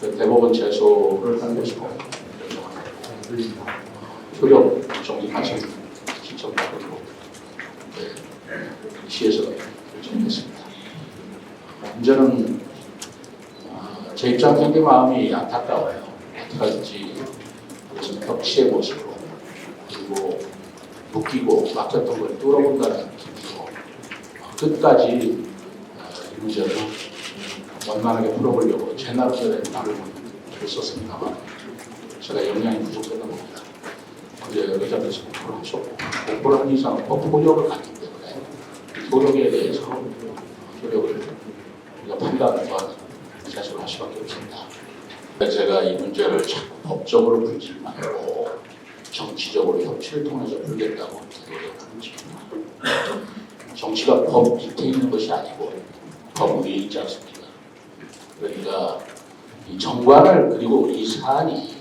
그 대법원 제소를 한 것이고 효력 정리까지 신청받고 시에서 결정했습니다. 문제는 제 입장 굉장히 마음이 안타까워요. 어떡하든지 무슨 벽치의 모습으로 그리고 묶이고 막혔던 걸 뚫어본다는 느낌으로 끝까지 이 문제를 원만하게 풀어보려고 제 나름대로의 말을 썼습니다만 제가 역량이 부족했던 겁니다. 그제 의장께서 공부를 하셨고 공부를 한 이상 법효력을 갖기 때문에 효력에 대해서 효력을 우리가 판단하는 자식을 할 수밖에 없습니다. 제가 이 문제를 자꾸 법적으로 풀지 말고 정치적으로 협치를 통해서 풀겠다고 노력하는 것입니다. 정치가 법 밑에 있는 것이 아니고 법 위에 있지 않습니까? 그러니까 이 정관을 그리고 이 사안이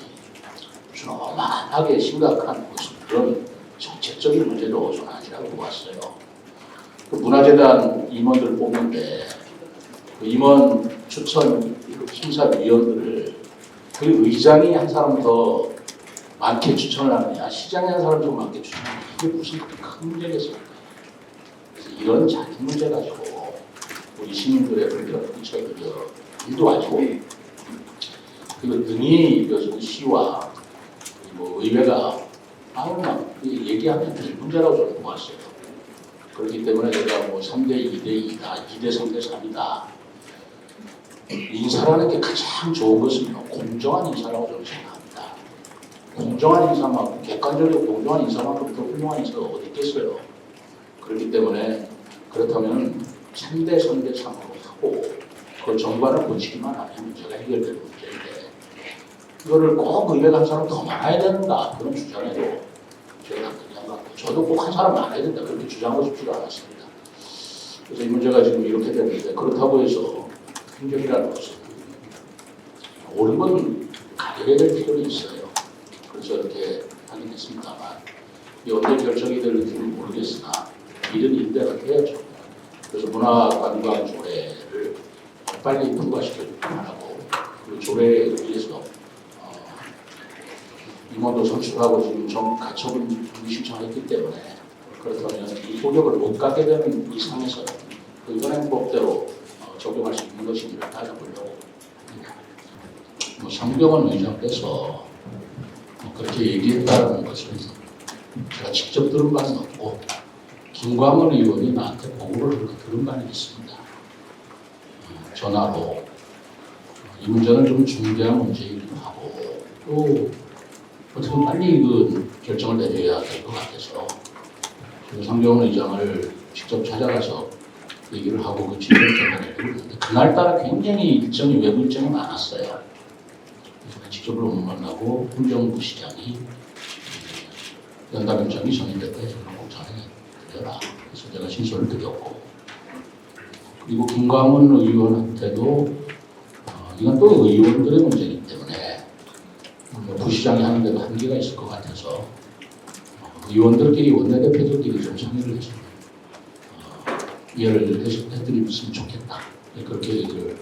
무슨 어마어마하게 심각한 무슨 그런 정책적인 문제도 저는 아니라고 보았어요. 그 문화재단 임원들 뽑는데 그 임원 추천 심사위원들을 그 의장이 한 사람 더 많게 추천을 하느냐 시장이 한 사람 더 많게 추천하느냐 이게 무슨 큰 문제겠습니까? 그래서 이런 작은 문제 가지고 우리 시민들의 불편을 끼쳐서 일도 아니고 그리고 능히 그 시와 그리고 의회가 막 얘기하면 될 문제라고 저는 보았어요. 그렇기 때문에 제가 뭐 3대 2대 2다, 2대 3대 3이다. 인사라는 게 가장 좋은 것은 공정한 인사라고 저는 생각합니다. 공정한 인사만큼, 객관적이고 공정한 인사만큼 더 훌륭한 인사가 어디 있겠어요. 그렇기 때문에 그렇다면 3대 3대 3으로 하고 그 정관을 고치기만 하면 문제가 해결되는 문제인데 이거를 꼭 의회가 한 사람 더 많아야 된다 그런 주장에도 제가 당연히 안 갖고 저도 꼭 한 사람 많아야 된다 그렇게 주장하고 싶지도 않았습니다. 그래서 이 문제가 지금 이렇게 됐는데 그렇다고 해서 행정이라는 것은 옳은 건 가려야 될 필요는 있어요. 그래서 이렇게 하긴 했습니다만 이 언제 결정이 될지는 모르겠으나 일은 일대로 해야죠. 그래서 문화관광 조례를 빨리 통과시켜주기 바라고 그 조례에 의해서 임원도 선출하고 지금 가처분 준비 신청했기 때문에 그렇다면 이 효력을 못 갖게 되는 이상에서 그 현행법대로 적용할 수 있는 것인지를 따져보려고 합니다. 상병원 의장께서 그렇게 얘기했다는 것은 제가 직접 들은 바는 없고 김광원 의원이 나한테 보고를 들은 바는 있습니다. 전화로 이 문제는 좀 중대한 문제이기도 하고 또 어떻게 빨리 그 결정을 내려야 될 것 같아서 상병원 의장을 직접 찾아가서 얘기를 하고 그 진행을 전달했는데 그날따라 굉장히 일정이 외부 일정이 많았어요. 그래서 직접으로 못 만나고 훈정부 시장이 연담일정이 정해될 때 저는 꼭 전해드려라. 그래서 제가 신소를 드렸고 그리고 김광훈 의원한테도 이건 또 의원들의 문제이기 때문에 부시장이 하는데도 한계가 있을 것 같아서 의원들끼리 원내대표들끼리 좀 상의를 해서 이해를 해드리면 좋겠다. 그렇게 얘기를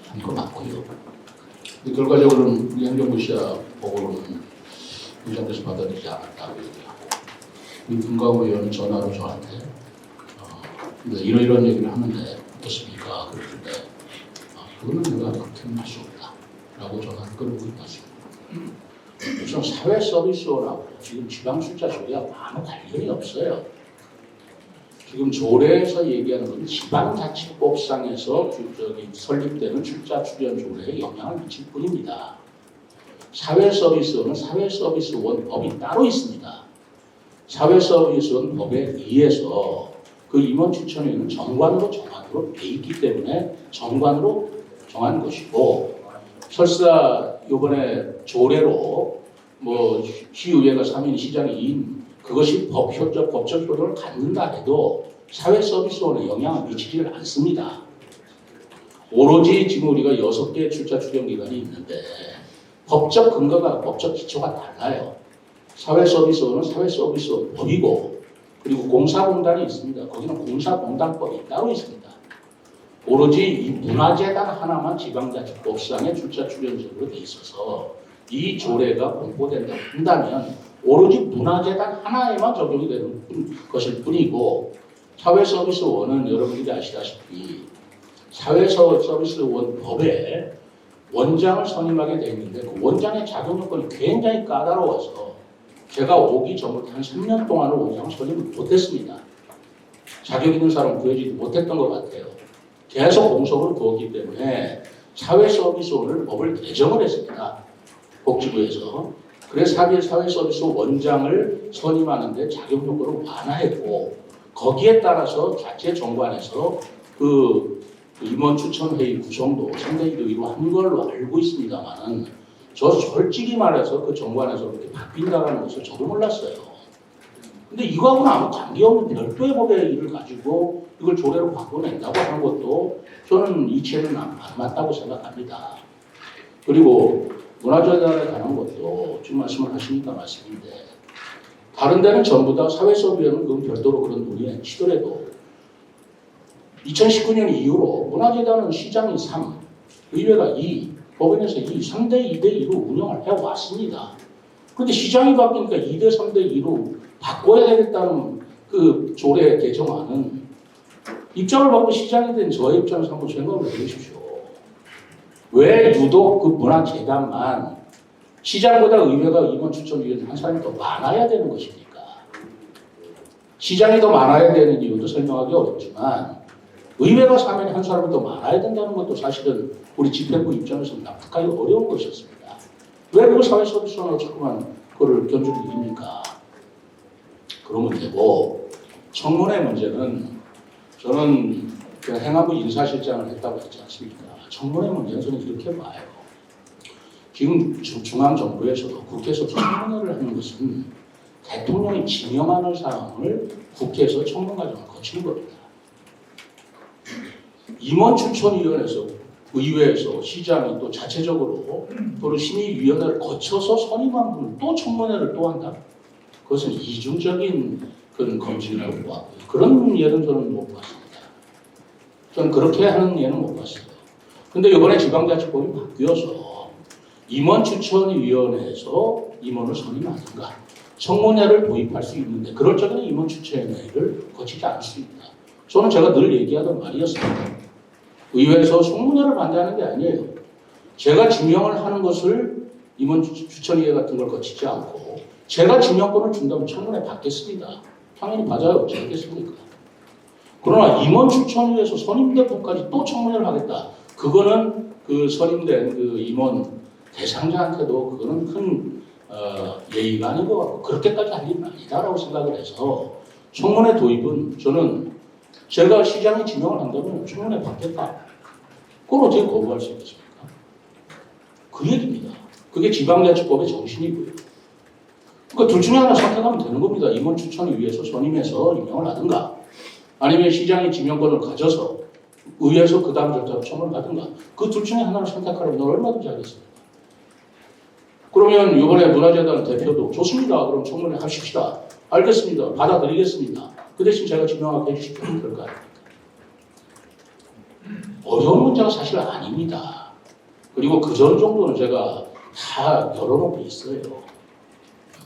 한 거 맞고요. 결과적으로는 우리 행정부 시야 보고로는 의장께서 받아들이지 않았다고 얘기하고 김광호 의원은 전화로 저한테 이런 얘기를 하는데 어떻습니까? 그러는데 그거는 내가 그렇게는 할 수 없다. 라고 전화를 끊고 있었습니다. 우선 사회 서비스원하고 지금 지방출자 조례와 아무 관련이 없어요. 지금 조례에서 얘기하는 건 지방자치법상에서 설립되는 출자 출연 조례에 영향을 미칠 뿐입니다. 사회서비스원은 사회서비스원 법이 따로 있습니다. 사회서비스원 법에 의해서 그 임원 추천위는 정관으로 돼 있기 때문에 정관으로 정한 것이고 설사 이번에 조례로 시의회가 3인 시장이 2인 그것이 법적 효력을 갖는다 해도 사회서비스원에 영향을 미치지를 않습니다. 오로지 지금 우리가 6개의 출자 출연 기관이 있는데 법적 근거가 법적 기초가 달라요. 사회서비스원은 사회서비스원 법이고 그리고 공사공단이 있습니다. 거기는 공사공단법이 따로 있습니다. 오로지 이 문화재단 하나만 지방자치법상의 출자 출연적으로 돼 있어서 이 조례가 공포된다고 한다면 오로지 문화재단 하나에만 적용이 되는 것일 뿐이고, 사회서비스원은 여러분들이 아시다시피 사회서비스원 법에 원장을 선임하게 돼 있는데 그 원장의 자격 요건이 굉장히 까다로워서 제가 오기 전부터 한 3년 동안은 원장을 선임을 못했습니다. 자격 있는 사람 구해지지 못했던 것 같아요. 계속 공석을 두었기 때문에 사회서비스원을 법을 개정을 했습니다. 복지부에서. 그래서 사회서비스 원장을 선임하는데 자격 요건을 완화했고, 거기에 따라서 자체 정관에서 그 임원 추천회의 구성도 상당히 의로 한 걸로 알고 있습니다만은, 저 솔직히 말해서 그 정관에서 그렇게 바뀐다는 것을 저도 몰랐어요. 근데 이거하고는 아무 관계없는 별도의 법의 일을 가지고 이걸 조례로 바꿔낸다고 하는 것도 저는 이치에는 안 맞다고 생각합니다. 그리고 문화재단에 관한 것도 지금 말씀을 하시니까 말씀인데, 다른 데는 전부 다 사회서비에는 그건 별도로 그런 논의에 치더라도 2019년 이후로 문화재단은 시장이 3, 의회가 2, 법원에서 2, 3대 2대 2로 운영을 해왔습니다. 그런데 시장이 바뀌니까 2대 3대 2로 바꿔야 되겠다는 그 조례 개정안은 입장을 바꾸고 시장이 된 저의 입장에서 한번 생각을 해보십시오. 왜 유독 그 문화재단만 시장보다 의회가 임원 추천위원 한 사람이 더 많아야 되는 것입니까? 시장이 더 많아야 되는 이유도 설명하기 어렵지만 의회가 사면에 한 사람이 더 많아야 된다는 것도 사실은 우리 집행부 입장에서는 납득하기 어려운 것이었습니다. 왜 그 사회서비스원으로 자꾸만 그걸 견주를 드립니까? 그러면 되고, 청문회 문제는 저는 그 행안부 인사실장을 했다고 했지 않습니까? 청문회 문제는 저는 이렇게 봐요. 지금 중앙정부에서도 국회에서 청문회를 하는 것은 대통령이 지명하는 사항을 국회에서 청문 과정을 거치는 겁니다. 임원추천위원회에서 의회에서 시장이 또 자체적으로 또는 심의위원회를 거쳐서 선임한 분을 또 청문회를 또 한다? 그것은 이중적인 그런 검증이라고 보았고요. 그런 예는 저는 못 봤습니다. 저는 그렇게 하는 예는 못 봤어요. 근데 이번에 지방자치법이 바뀌어서 임원추천위원회에서 임원을 선임하든가 청문회를 도입할 수 있는데, 그럴 적에는 임원추천회의를 거치지 않을 수 있다. 저는 제가 늘 얘기하던 말이었습니다. 의회에서 청문회를 반대하는 게 아니에요. 제가 지명을 하는 것을 임원추천위원 같은 걸 거치지 않고 제가 지명권을 준다면 청문회 받겠습니다. 당연히 맞아요. 어쩌겠습니까? 그러나 임원추천위에서 선임된 분까지 또 청문회를 하겠다. 그거는 그 선임된 그 임원 대상자한테도 그거는 큰 예의가 아닌 것 같고 그렇게까지 할 일은 아니다라고 생각을 해서 청문회 도입은 저는 제가 시장에 지명을 한다면 청문회 받겠다. 그걸 어떻게 거부할 수 있겠습니까? 그 얘기입니다. 그게 지방자치법의 정신이고요. 그러니까 둘 중에 하나 선택하면 되는 겁니다. 임원 추천을 위해서 선임해서 임명을 하든가, 아니면 시장이 지명권을 가져서 의회에서 그 다음 절차로 청문을 하든가, 그 둘 중에 하나를 선택하려면 얼마든지 하겠습니다. 그러면 이번에 문화재단 대표도 좋습니다. 그럼 청문회 하십시다. 알겠습니다. 받아들이겠습니다. 그 대신 제가 지명하게 해주십시오. 그럴까요? 어려운 문제가 사실 아닙니다. 그리고 그 전 정도는 제가 다 열어놓고 있어요.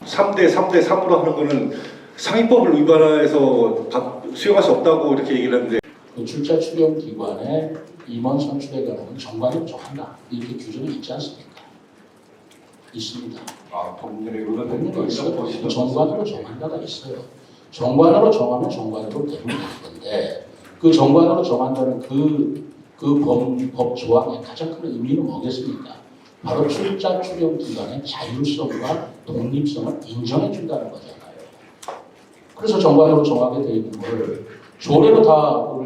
3대 3으로 하는 거는 상위법을 위반해서 수용할 수 없다고 이렇게 얘기를 했는데, 그 출자 출연 기관의 임원 선출에 관한 정관으로 정한다. 이렇게 규정이 있지 않습니까? 있습니다. 법률에 법률에 있어요. 정관으로 정한다가 있어요. 정관으로 정하면 정관으로 되는 건데, 그 정관으로 정한다는 법 조항의 가장 큰 의미는 뭐겠습니까? 바로 출자 출연 기관의 자율성과 독립성을 인정해 준다는 거잖아요. 그래서 정관으로 정하게 되어 있는 걸 조례로 다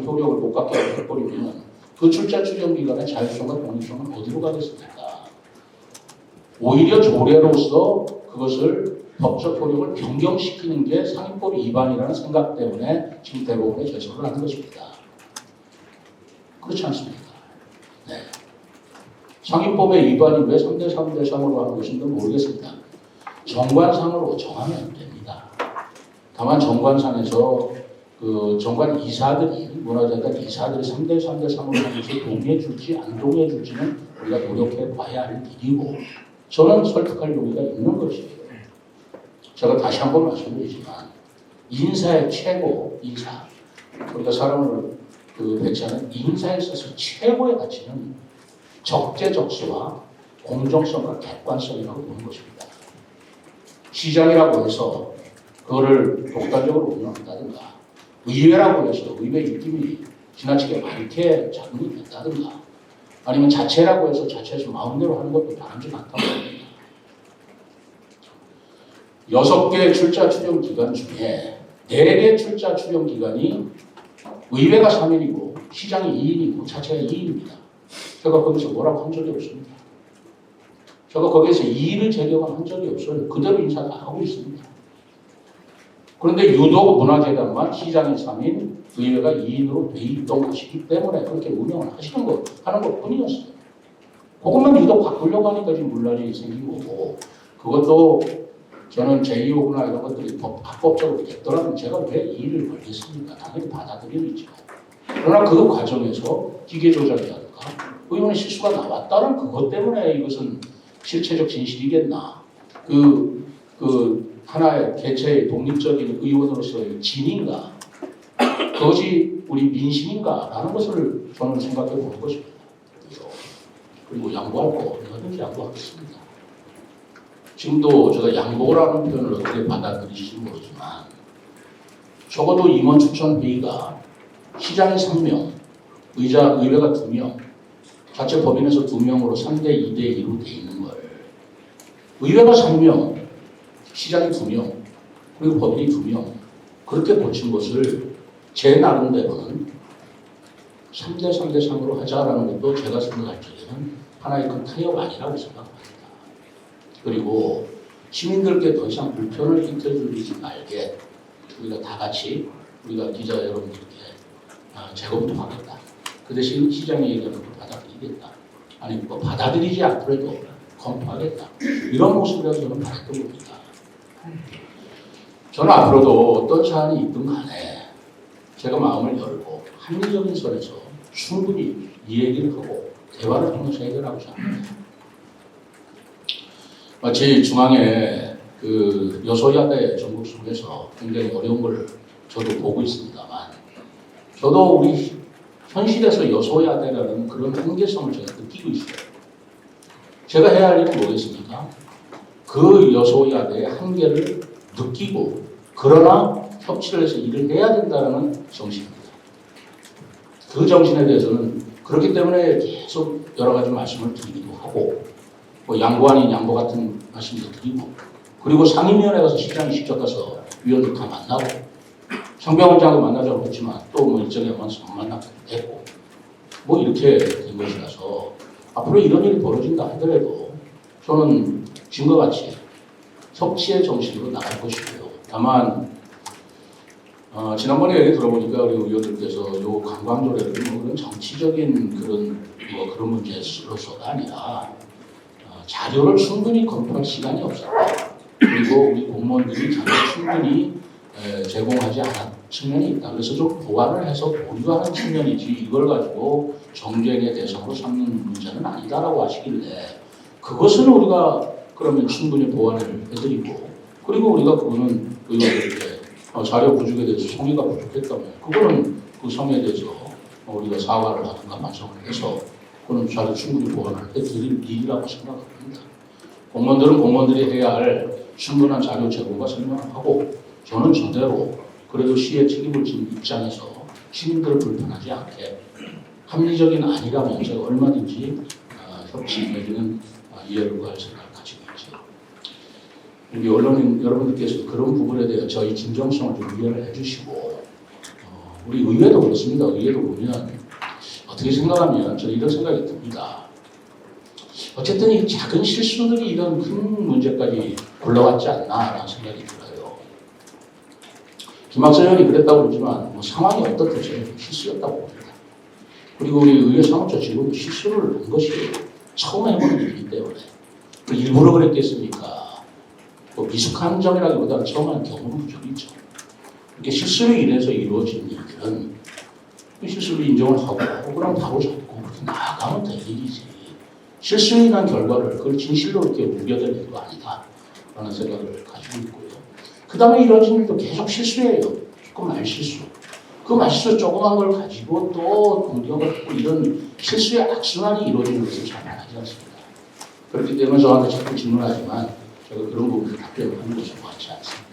효력을 못 갖게 해버리면 그 출자 출연 기관의 자율성과 독립성은 어디로 가겠습니까? 오히려 조례로서 그것을 법적 효력을 변경시키는 게 상위법 위반이라는 생각 때문에 지금 대법원에 제소를 하는 것입니다. 그렇지 않습니까? 네. 상위법의 위반이 왜 3대 3대 3으로 하는 것인지 모르겠습니다. 정관상으로 정하면 됩니다. 다만 정관상에서 그 정관 이사들이 문화재단 이사들이 3대3으로 하면서 동의해줄지 안 동의해줄지는 우리가 노력해 봐야 할 일이고 저는 설득할 용의가 있는 것이에요. 제가 다시 한번 말씀드리지만 인사의 최고 인사 우리가 사람을 배치하는 인사에 있어서 최고의 가치는 적재적소와 공정성과 객관성이라고 보는 것입니다. 시장이라고 해서 그거를 독단적으로 운영한다든가 의회라고 해서 의회 입김이 지나치게 많게 작용이 된다든가 아니면 자체라고 해서 자체에서 마음대로 하는 것도 바람직하지 않다고 합니다. 6개 출자 추경 기간 중에 4개 출자 추경 기간이 의회가 3인이고 시장이 2인이고 자체가 2인입니다. 제가 거기서 뭐라고 한 적이 없습니다. 제가 거기에서 이의를 제기한 적이 없어요. 그대로 인사 다 하고 있습니다. 그런데 유독 문화재단만 시장이 3인, 의회가 2인으로 돼 있던 것이기 때문에 그렇게 운영을 하는 것 뿐이었어요. 그것만 유독 바꾸려고 하니까 지금 문란이 생긴 거고, 그것도 저는 제2호구나 이런 것들이 합법적으로 됐더라면 제가 왜 이의를 걸겠습니까? 당연히 받아들이겠죠. 그러나 그 과정에서 기계 조작이라든가 의원의 실수가 나왔다는 그것 때문에 이것은 실체적 진실이겠나. 하나의 개체의 독립적인 의원으로서의 진인가, 그것이 우리 민심인가 라는 것을 저는 생각해 보는 것입니다. 그리고 양보할 거 얼마든지 양보하겠습니다. 지금도 제가 양보라는 표현을 어떻게 받아들이실지 모르지만 적어도 임원 추천 회의가 시장이 3명, 의회가 2명, 자체 법인에서 2명으로 3대 2대 2로 돼 있는 걸 의회가 3명, 시장이 2명, 그리고 법인이 2명 그렇게 고친 것을 제 나름대로는 3대 3대 3으로 하자라는 것도 제가 생각할 적에는 하나의 큰 타협 아니라고 생각합니다. 그리고 시민들께 더 이상 불편을 끼쳐주지 말게 우리가 다 같이 우리가 기자 여러분들께 재검토하겠다. 그 대신 시장의 의견을 받아들이겠다. 아니 뭐 받아들이지 않더라도 검토하겠다. 이런 모습이라서 저는 바랬던 겁니다. 저는 앞으로도 어떤 사안이 있든 간에 제가 마음을 열고 합리적인 선에서 충분히 이 얘기를 하고 대화를 통해서 해결하고 싶습니다. 마치 중앙에 그 여소야대 전국 속에서 굉장히 어려운 걸 저도 보고 있습니다만 저도 우리 현실에서 여소야대라는 그런 한계성을 제가 느끼고 있어요. 제가 해야 할 일은 뭐겠습니까? 그 여소야대의 한계를 느끼고 그러나 협치를 해서 일을 해야 된다는 정신입니다. 그 정신에 대해서는 그렇기 때문에 계속 여러 가지 말씀을 드리기도 하고 뭐 양보 아닌 양보 같은 말씀도 드리고 그리고 상임위원회 가서 시장이 직접 가서 위원들 다 만나고 상병원장하고 만나자고 했지만 또 뭐 일정에 만나서 못 만나게 됐고 뭐 이렇게 된 것이라서 앞으로 이런 일이 벌어진다 하더라도 저는 지금과 같이 협치의 정신으로 나갈 것이고요. 다만 지난번에 얘기 들어보니까 우리 의원들께서 요 관광조례를 뭐 그런 정치적인 그런 문제로서가 아니라 자료를 충분히 검토할 시간이 없었다. 그리고 우리 공무원들이 자료를 충분히 제공하지 않은 측면이 있다. 그래서 좀 보완을 해서 보류하는 측면이지 이걸 가지고 정쟁의 대상으로 삼는 문제는 아니다라고 하시길래 그것은 우리가 그러면 충분히 보완을 해드리고 그리고 우리가 그거는 의원들께 자료 부족에 대해서 성의가 부족했다면 그거는 그 성에 대해서 우리가 사과를 하든가 반성을 해서 그거는 자료 충분히 보완을 해드릴 일이라고 생각합니다. 공무원들은 공무원들이 해야 할 충분한 자료 제공과 설명을 하고 저는 저대로 그래도 시의 책임을 지는 입장에서 시민들을 불편하지 않게 합리적인 안이라면 제가 얼마든지 협치 내지는 이해를 구할 생각을 가지고 있죠. 우리 언론인 여러분들께서 그런 부분에 대해 저희 진정성을 좀 이해를 해주시고 우리 의회도 그렇습니다. 의회도 보면 어떻게 생각하면 저는 이런 생각이 듭니다. 어쨌든 이 작은 실수들이 이런 큰 문제까지 굴러갔지 않나라는 생각이 들어요. 김학선 의원이 그랬다고 그러지만 뭐 상황이 어떻든 저는 실수였다고 봅니다. 그리고 우리 의회 사무처 직원도 실수를 한 것이 처음 해보는 일이기 때문에 일부러 그랬겠습니까? 뭐 미숙한 점이라기보다는 처음 하는 경험은 부족이죠. 이렇게 실수로 인해서 이루어진 일은 그 실수를 인정을 하고 그럼 바로 잡고 그렇게 나아가면 될 일이지. 실수에 인한 결과를 그걸 진실로 이렇게 우겨댈 일도 아니다 라는 생각을 가지고 있고요. 그 다음에 이루어진 일도 계속 실수예요. 조금 말실수. 그 말실수 조그만 걸 가지고 또 공격을 하고 이런 실수의 악순환이 이루어지는 것을 잘 알지 않습니다. 그렇기 때문에 저한테 자꾸 질문하지만 제가 그런 부분을 답변하는 것이 맞지 않습니다.